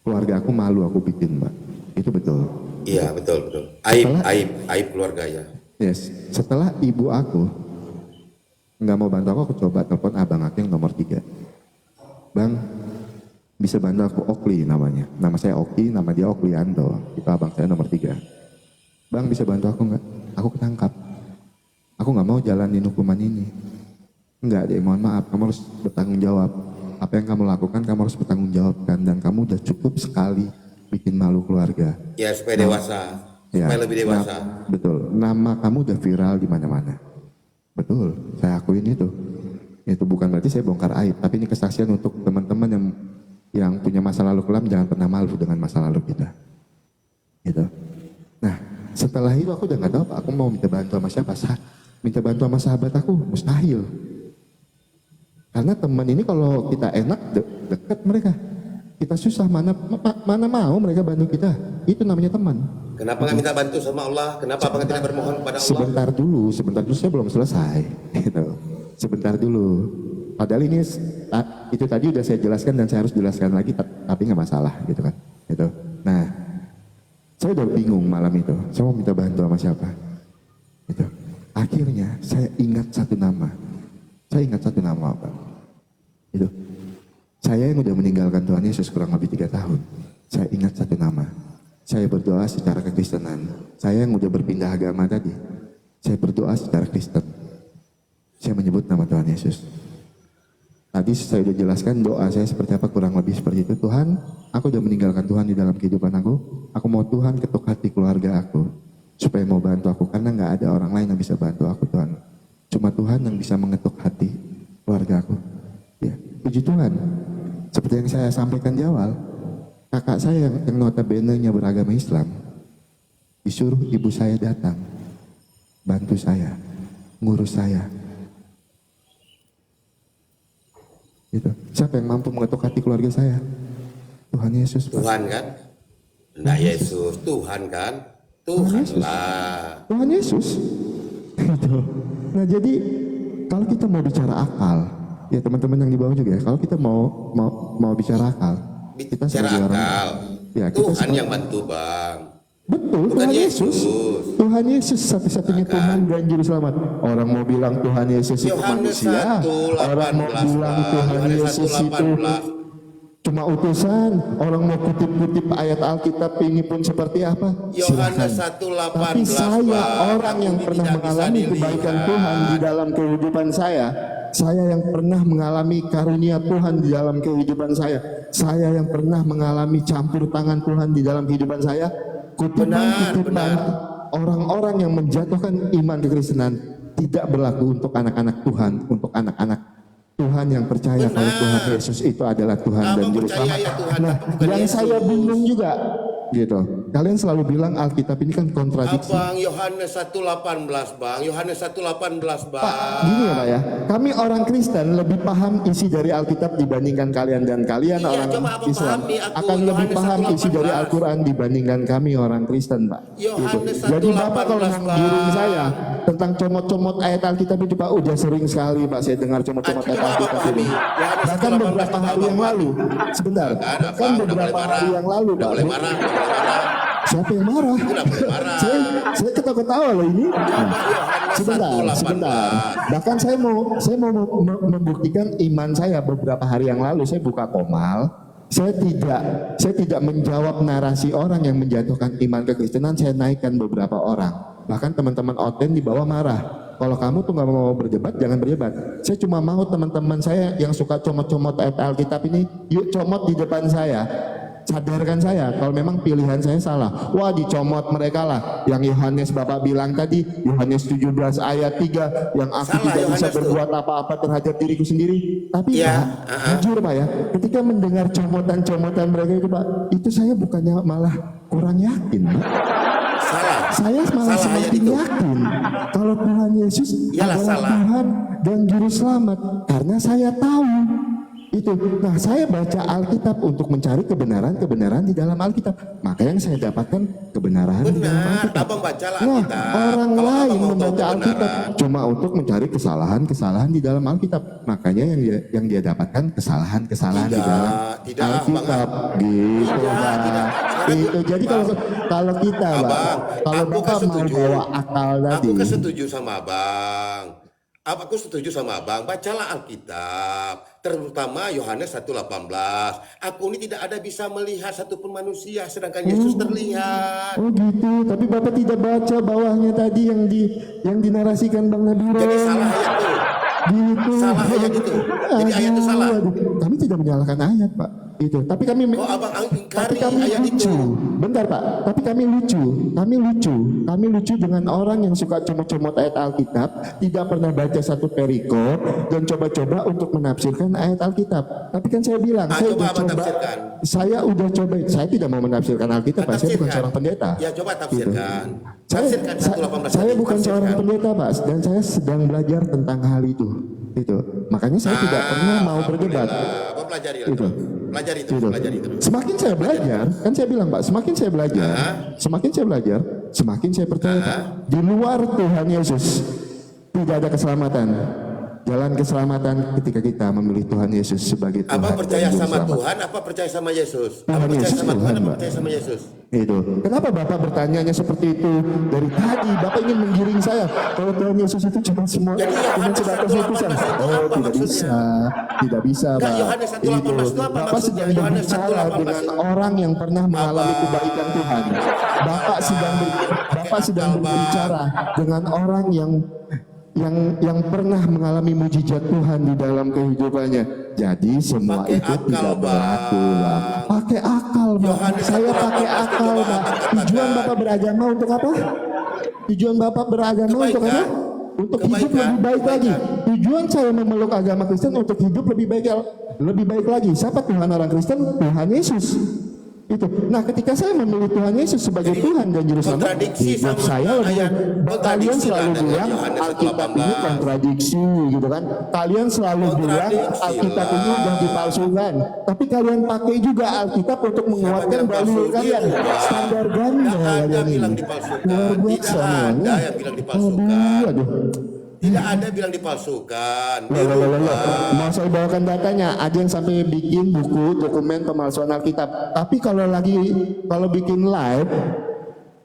Keluarga aku malu aku bikin, Pak. Itu betul. Iya, betul. Aib keluarga ya. Yes. Setelah ibu aku nggak mau bantu aku coba telepon abang aku yang nomor 3. Bang, bisa bantu aku? Okli namanya. Nama saya Oki, nama dia Oklianto. Itu abang saya nomor 3. Bang, bisa bantu aku nggak? Aku ketangkap. Aku nggak mau jalanin hukuman ini. Enggak, deh, mohon maaf. Kamu harus bertanggung jawab. Apa yang kamu lakukan, kamu harus bertanggung jawabkan. Dan kamu udah cukup sekali bikin malu keluarga. Ya, supaya dewasa. Supaya lebih dewasa. Betul. Nama kamu udah viral di mana-mana. Betul, saya akuin itu. Itu bukan berarti saya bongkar aib, tapi ini kesaksian untuk teman-teman yang punya masa lalu kelam, jangan pernah malu dengan masa lalu kita. Gitu. Nah, setelah itu aku udah nggak tahu, Pak, aku mau minta bantu sama siapa? Minta bantu sama sahabat aku, mustahil. Karena teman ini kalau kita enak dekat mereka, kita susah mana mau mereka bantu kita. Itu namanya teman. Kenapa nggak minta bantu sama Allah? Kenapa abang tidak bermohon kepada Allah? Sebentar dulu saya belum selesai. Gitu. Sebentar dulu. Padahal ini itu tadi udah saya jelaskan dan saya harus jelaskan lagi, tapi nggak masalah, gitu kan. Gitu. Nah, saya udah bingung malam itu. Saya mau minta bantu sama siapa? Gitu. akhirnya saya ingat satu nama. Saya ingat satu nama, Pak. Itu. Saya yang udah meninggalkan Tuhan Yesus kurang lebih 3 tahun. Saya ingat satu nama. Saya berdoa secara kekristenan. Saya yang udah berpindah agama tadi. Saya berdoa secara Kristen. Saya menyebut nama Tuhan Yesus. Tadi saya udah jelaskan doa saya seperti apa, kurang lebih seperti itu. Tuhan, aku udah meninggalkan Tuhan di dalam kehidupan aku. Aku mau Tuhan ketuk hati keluarga aku. Supaya mau bantu aku. Karena gak ada orang lain yang bisa bantu aku, Tuhan. Cuma Tuhan yang bisa mengetuk hati keluarga aku. Ya, puji Tuhan. Seperti yang saya sampaikan di awal. Kakak saya yang notabene-nya beragama Islam. Disuruh ibu saya datang. Bantu saya. Ngurus saya. Gitu. Siapa yang mampu mengetuk hati keluarga saya? Tuhan Yesus. Pak. Tuhan kan? Nah Yesus, Tuhan kan? Tuhan lah. Tuhan Yesus. Gitu. Nah jadi kalau kita mau bicara akal, ya teman-teman yang di bawah juga ya, kalau kita mau bicara akal, kita Bicara sebagai orang, akal. ya, kita Tuhan sebagai- yang bantu bang. betul, Bukan Tuhan Yesus. Yesus. Tuhan Yesus satu-satunya Tuhan dan Juru Selamat. Orang mau bilang Tuhan Yesus itu Yohanes manusia, 1:18, orang mau bilang Bang. Tuhan Yohanes Yesus itu 1:18. cuma utusan, orang mau kutip-kutip ayat Alkitab ini pun seperti apa? Yohanes Silakan. 1:18, Tapi saya Bang. orang yang Aku pernah tidak bisa mengalami dilihat. kebaikan Tuhan di dalam kehidupan saya yang pernah mengalami karunia Tuhan di dalam kehidupan saya yang pernah mengalami campur tangan Tuhan di dalam kehidupan saya, kutipan-kutipan Benar. orang-orang yang menjatuhkan iman kekristenan tidak berlaku untuk anak-anak Tuhan, untuk anak-anak Tuhan yang percaya Benar. kalau Tuhan Yesus itu adalah Tuhan dan Abang Juru percaya Selamat. ya Tuhan, Nah, tapi bukan yang Yesus. saya bingung juga, gitu. Kalian selalu bilang Alkitab ini kan kontradiksi. Abang Yohanes 1:18 bang. Yohanes 1:18 bang. Pak, gini ya Pak ya, kami orang Kristen lebih paham isi dari Alkitab dibandingkan kalian, dan kalian Iya, orang coba Abang Islam pahami aku, akan lebih Yohanes paham isi dari 1:18. Al-Quran dibandingkan kami orang Kristen, Pak. Yohanes Jadi Bapak kalau 1:18, menggiring Bang. saya tentang comot-comot ayat Alkitab itu Pak, udah sering sekali Pak saya dengar comot-comot ayat Coba Abang Alkitab pahami. ini. Yohanes Bahkan 1:18 beberapa coba hari yang Abang lalu, sebentar, Kan, bahkan Abang, udah beberapa mulai marah. hari yang lalu Udah Pak. mulai marah. Udah mulai marah. Siapa yang marah? Udah mulai marah. Saya ketawa-ketawa loh ini. Yohanes Sebentar. 1:18. Bahkan saya mau membuktikan iman saya beberapa hari yang lalu. Saya buka Komal. Saya tidak menjawab narasi orang yang menjatuhkan iman kekristenan. Saya naikkan beberapa orang. Bahkan teman-teman Oten di bawah marah. Kalau kamu tuh nggak mau berdebat, jangan berdebat. Saya cuma mau teman-teman saya yang suka comot-comot ayat Alkitab ini, yuk comot di depan saya. Sadarkan saya kalau memang pilihan saya salah. Wah, dicomot mereka lah. Yang Yohanes Bapak bilang tadi, Yohanes 17 ayat 3, yang aku Salah, tidak bisa Yohanes tuh. berbuat apa-apa terhadap diriku sendiri. Tapi Ya, Pak, jujur Pak ya, ketika mendengar comotan-comotan mereka itu Pak, itu saya bukannya malah kurang yakin Pak. Salah. Saya malah Salah ayat semakin itu. yakin kalau Tuhan Yesus Iyalah, adalah salah. Tuhan dan Juru Selamat. Karena saya tahu itu. Nah, saya baca Alkitab untuk mencari kebenaran di dalam Alkitab. Maka yang saya dapatkan kebenaran di dalam Benar. Alkitab. Abang bacalah Nah, Alkitab. orang Kalau lain Abang mau tahu membaca Alkitab kebenaran. cuma untuk mencari kesalahan-kesalahan di dalam Alkitab. Makanya yang dia dapatkan kesalahan-kesalahan di dalam Tidak, Alkitab. Abang. Gitu, Tidak, Pak. tidak. Sekarang, Itu. Jadi kalau kita, Pak, Abang, kalau aku Bapak mau kesetuju. bawa akal tadi, Aku setuju sama abang. Aku setuju sama abang. Bacalah Alkitab, terutama Yohanes 1:18. Aku ini tidak ada bisa melihat satupun manusia, sedangkan Yesus terlihat. oh gitu. Tapi Bapak tidak baca bawahnya tadi yang dinarasikan Bang Nabiro. Jadi salah ayat itu. Gitu. Salah ayat itu. Jadi ayat itu salah. Aduh. Kami tidak menyalahkan ayat, Pak. Itu. Tapi kami Oh, abang tapi ingkari kami ayat lucu. itu. Bentar Pak, tapi kami lucu. Kami lucu dengan orang yang suka comot-comot ayat Alkitab, tidak pernah baca satu perikop dan coba-coba untuk menafsirkan ayat Alkitab. Tapi kan saya bilang, saya coba udah abang coba. tafsirkan. Saya udah coba. Saya tidak mau menafsirkan Alkitab, Pak. Saya bukan seorang pendeta. Ya coba tafsirkan. Gitu. Tafsirkan 1:18. Saya bukan Tafsirkan. seorang pendeta Pak, dan saya sedang belajar tentang hal itu. Makanya saya tidak pernah mau berdebat. Apa pelajari lah. Itu. Pelajari itu, Gitu. pelajari itu. Semakin saya belajar, kan saya bilang Pak, semakin saya belajar, semakin saya percaya Pak, di luar Tuhan Yesus tidak ada keselamatan. jalan keselamatan ketika kita memilih Tuhan Yesus sebagai Tuhan. Apa percaya dan Juru sama Selamat. Tuhan, apa percaya sama Yesus? Apa Tuhan percaya Yesus sama Tuhan, Tuhan, apa Mbak. percaya sama Yesus? Itu. Kenapa Bapak bertanyanya seperti itu? Dari tadi Bapak ingin menggiring saya. Kalau Tuhan Yesus itu cuma semua, Jadi cuma Yohanes sebatas 1:18 utusan. itu Oh, apa tidak maksudnya? bisa. Tidak bisa, Enggak, Pak. Yohanes 1:18 itu apa Bapak maksudnya? sedang Yohanes berbicara 1:18 dengan itu. orang yang pernah mengalami Apa? kebaikan Tuhan. Bapak sedang berbicara dengan orang yang pernah mengalami mujizat Tuhan di dalam kehidupannya. Jadi semua Pakai itu akal, tidak berlaku, Bang. Bang. Pakai akal, Bang. Yohanes Saya 1:18 pakai itu akal, coba Bang. Anda Tujuan katakan. Bapak beragama untuk apa? Tujuan Bapak beragama untuk apa? Kebaikan. Untuk hidup Kebaikan. lebih baik lagi. Kebaikan. Tujuan saya memeluk agama Kristen untuk hidup lebih baik lagi. Siapa Tuhan orang Kristen? Tuhan Yesus. Itu. Nah, ketika saya memilih Tuhan Yesus sebagai Jadi, Tuhan dan Juru Selamat, kontradiksi hidup sama saya lebih ayat. baik. Kalian Kontradiksi selalu lah dengan bilang Yohanes Alkitab ini 1:18. kontradiksi, gitu kan? Kalian selalu bilang Kontradiksi Alkitab lah. ini udah dipalsukan, tapi kalian pakai juga Alkitab untuk menguatkan bilang dalil palsu? kalian. Iya, Pak. Standar ganda Tidak ada kalian bilang ini. dipalsukan. Luar biasa, Tidak ada memang. yang bilang dipalsukan. Aduh. Tidak ada bilang dipalsukan. Loh. Dirubah. Mau saya bawakan datanya. Ada yang sampai bikin buku dokumen pemalsuan Alkitab. Tapi kalau bikin live,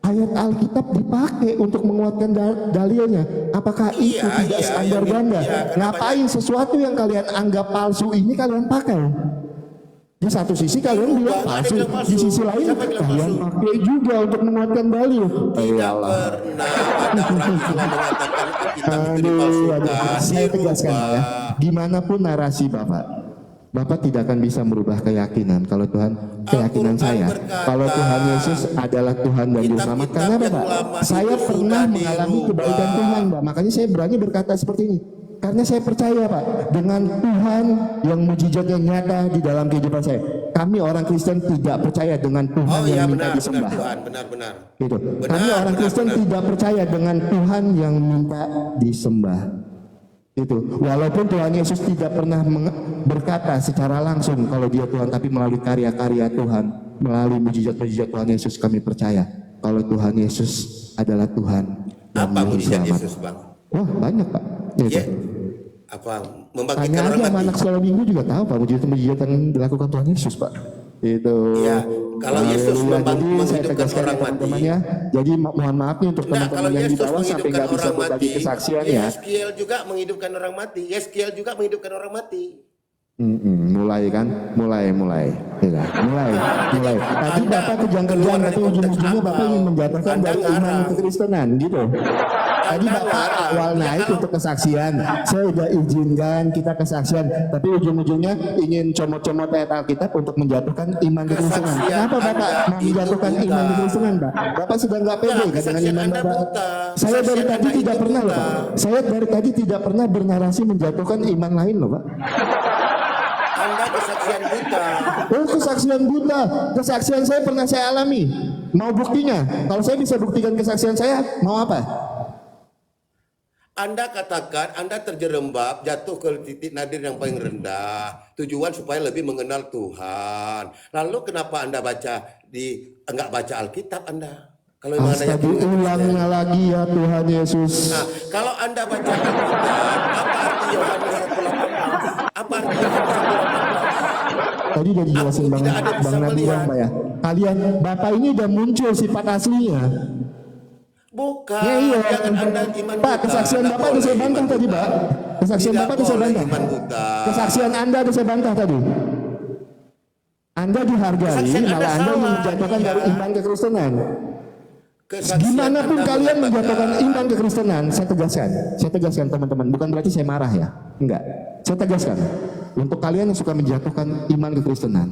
ayat Alkitab dipakai untuk menguatkan dalilnya. Apakah itu Iya, tidak iya, standar iya, ganda? iya, kenapa Ngapain sesuatu yang kalian anggap palsu ini kalian pakai? Di satu sisi kalian bilang Ada palsu, bilang palsu. di sisi lain Siapa bilang kalian palsu? pakai juga untuk menguatkan dalil. Tidak pernah ada orang yang mengatakan kita itu dipalsukan. Saya tegaskan Pak, ya. Dirubah. Gimana pun narasi Bapak tidak akan bisa merubah keyakinan kalau keyakinan Al-Quran saya berkata, kalau Tuhan Yesus adalah Tuhan dan Juru Selamat. kitab-kitab Karena apa, yang Pak? lama Saya itu pernah sudah mengalami dirubah. kebaikan Tuhan, Pak. Makanya saya berani berkata seperti ini. Karena saya percaya, Pak, dengan Tuhan yang mujizatnya nyata di dalam kehidupan saya. Kami orang Kristen tidak percaya dengan Tuhan Oh iya yang minta benar disembah. Tuhan, benar. Gitu. Benar, Kami orang benar, Kristen benar. tidak percaya dengan Tuhan yang minta disembah. Itu. Walaupun Tuhan Yesus tidak pernah berkata secara langsung kalau dia Tuhan, tapi melalui karya-karya Tuhan, melalui mujizat-mujizat Tuhan Yesus kami percaya kalau Tuhan Yesus adalah Tuhan dan Apa Juru mujizat Selamat. Yesus, Bang? Wah banyak, Pak. Gitu. Ya. Apa Tanya membangkitkan aja orang sama mati? anak sekolah minggu juga tahu, Pak, mujizat-mujizat yang dilakukan Tuhan Yesus, Pak. Itu. Iya, kalau Yesus Haleluya. Jadi saya menghidupkan tegaskan orang ya, mati. teman-teman ya. Jadi mohon maaf nih untuk Nah, teman-teman kalau yang di Yesus bawah sampai menghidupkan nggak bisa orang berbagi mati, kesaksian ya. Yeskiel juga menghidupkan orang mati. Yeskiel juga menghidupkan orang mati. Mulai kan, mulai, ya, mulai. Tadi Anda Bapak kejang-kejang, keluar dari tapi konteks ujung-ujungnya Bapak akal. ingin menjatuhkan Anda dari iman ngarang. kekristenan, gitu. Tadi Anda Bapak ngarang. awal Ya, naik kalau- untuk kesaksian, saya udah izinkan kita kesaksian, tapi ujung-ujungnya ingin comot-comot ayat Alkitab untuk menjatuhkan iman kekristenan. Kesaksian Kenapa Bapak Anda mau itu menjatuhkan buta. iman kekristenan, Pak? Bapak sedang nggak pede kan dengan kesaksian iman Anda Bapak? buta. Saya dari Kesaksian tadi Anda tidak itu pernah loh, buta. Pak. Saya dari tadi tidak pernah bernarasi menjatuhkan iman lain loh, Pak. Anda kesaksian buta. Oh, kesaksian buta. Kesaksian saya pernah saya alami. Mau buktinya? Kalau saya bisa buktikan kesaksian saya, mau apa? Anda katakan Anda terjerembab, jatuh ke titik nadir yang paling rendah. Tujuan supaya lebih mengenal Tuhan. Lalu kenapa Anda enggak baca Alkitab Anda? Kalau memang Anda yakin dengan Astagfirullahnya lagi ya Tuhan Yesus. Nah, kalau Anda baca Alkitab, apa arti Yohanes 1:18? Apa arti Yohanes 1:18? Tadi udah dijelasin Aku Bang, tidak ada bisa Bang Nabi melihat. Pak ya. Kalian, Bapak ini udah muncul sifat aslinya. Bukan, Ya, iya. jangan Anda iman Pak, buta. kesaksian Tidak Bapak udah boleh saya bantah iman tadi, buta. Pak. Kesaksian Tidak Bapak udah saya boleh bantah. iman buta. Kesaksian Anda udah saya bantah tadi. Anda dihargai, Kesaksian Anda malah Anda salah, menjatuhkan iya. dari iman kekristenan. Kesaksian Gimana pun Anda kalian mengatakan- menjatuhkan iman kekristenan, saya tegaskan teman-teman, bukan berarti saya marah ya, enggak. Saya tegaskan, untuk kalian yang suka menjatuhkan iman kekristenan,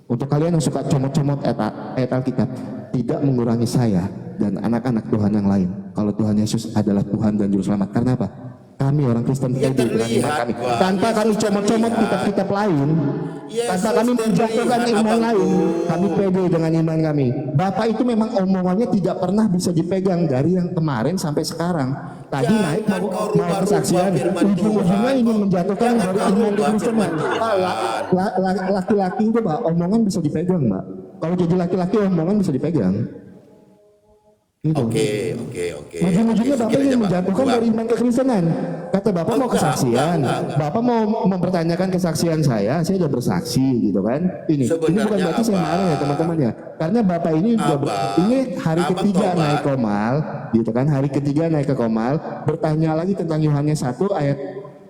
untuk kalian yang suka comot-comot ayat Alkitab, tidak mengurangi saya dan anak-anak Tuhan yang lain. Kalau Tuhan Yesus adalah Tuhan dan Juru Selamat, karena apa? Kami orang Kristen Ya, pede dengan iman terlihat, kami. Pak. Tanpa kami Yesus comot-comot terlihat. kitab-kitab lain, Yesus tanpa kami menjatuhkan terlihat, iman abangku. lain, kami pede dengan iman kami. Bapak itu memang omongannya tidak pernah bisa dipegang dari yang kemarin sampai sekarang. Tadi Jangan naik kau mau rubah-rubah kesaksian, firman ujung-ujungnya Tuhan. ingin menjatuhkan Jangan dari kau iman rubah kekristenan. firman Pak, Tuhan. laki-laki itu Pak, omongan bisa dipegang Pak. Kalau jadi laki-laki omongan bisa dipegang. Gitu. Oke. Ujung-ujungnya Bapak Segini aja, ingin Pak. menjatuhkan Bang. dari iman kekristenan. Kata Bapak mau kesaksian, Bapak mau mempertanyakan kesaksian saya sudah bersaksi gitu kan. Ini bukan Sebenarnya berarti saya apa? marah ya teman-teman ya. Karena Bapak ini ini hari Abang ketiga tobat. naik Komal, gitu kan. Hari ketiga naik ke Komal, bertanya lagi tentang Yohanes 1 ayat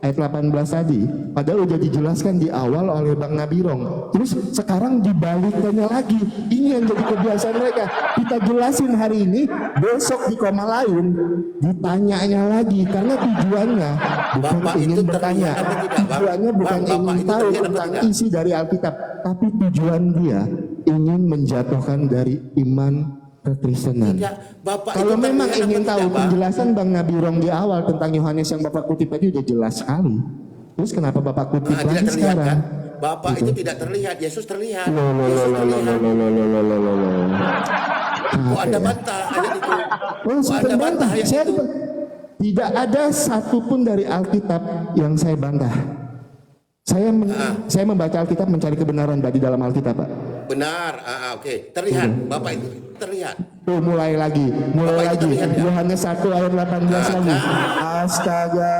18 tadi, padahal udah dijelaskan di awal oleh Bang Nabirong. Terus sekarang dibalikannya lagi. Ini yang jadi kebiasaan mereka. Kita jelasin hari ini, besok di koma lain ditanyanya lagi, karena tujuannya bukan Bapak ingin itu bertanya, terlihat apa tidak, Bang? tujuannya bukan Bang, Bapak ingin itu tahu terlihat apa tentang tidak? isi dari Alkitab, tapi tujuan dia ingin menjatuhkan dari iman kekristenan. Tidak, Bapak Kalau itu memang terlihat ingin apa tahu tidak, Bang? penjelasan Bang Nabirong di awal tentang Yohanes yang Bapak kutip tadi udah jelas sekali. Terus kenapa Bapak kutip Tidak lagi terlihat sekarang? kan? Bapak itu tidak terlihat, Yesus terlihat. Loh, loh, Yesus loh, loh, terlihat. loh, loh, loh, loh, loh, loh, loh, loh. Kok Apa Anda ya? bantah ayat itu? Oh, Kok saya Anda bantah. bantah ayat Saya itu? tidak ada satupun dari Alkitab yang saya bantah. Saya membaca Alkitab mencari kebenaran di dalam Alkitab, Pak. Benar, oke. Terlihat, Bapak itu terlihat. Tuh mulai lagi Bapak itu terlihat, ya? Yohanes 1 ayat 18 lagi. Astaga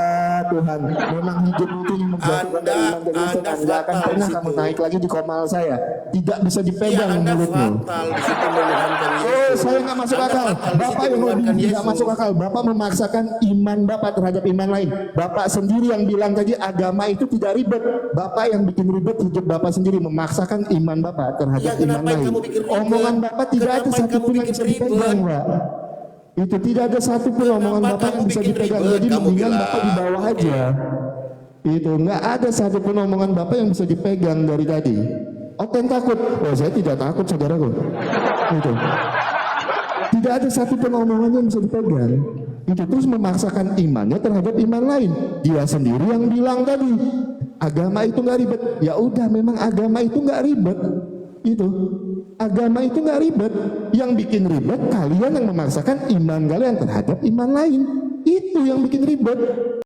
Tuhan, memang hidup itu yang menjatuhkan dari iman dari Anda Tuhan. Nggak akan fatal pernah di kamu situ. naik lagi di komal saya. Tidak bisa Ya, dipegang Anda mulutmu. fatal di situ menuhankan Yesus. Oh, saya nggak masuk Anda akal. fatal di situ Bapak yang menuhankan lebih tidak Yesus. masuk akal. Bapak memaksakan iman Bapak terhadap iman lain. Bapak sendiri yang bilang tadi agama itu tidak ribet. Bapak yang bikin ribet hidup Bapak sendiri, memaksakan iman Bapak terhadap Ya, iman kenapa lain. kamu bikin ribet? Omongan Bapak tidak ada Kenapa kamu satupun yang bikin bisa ribet? dipegang, Pak. Itu tidak ada satupun omongan Kenapa Bapak yang kamu bisa bikin dipegang. ribet? Jadi Kamu mendingan bilang, Bapak di bawah aja. Itu nggak ada satupun omongan Bapak yang bisa dipegang dari tadi. Oten takut? Oh, saya tidak takut, saudaraku. Itu. Tidak ada satupun omongannya yang bisa dipegang. Itu terus memaksakan imannya terhadap iman lain. Dia sendiri yang bilang tadi, agama itu nggak ribet. Ya udah, memang agama itu nggak ribet. Itu agama itu nggak ribet. Yang bikin ribet kalian yang memaksakan iman kalian terhadap iman lain. Itu yang bikin ribet.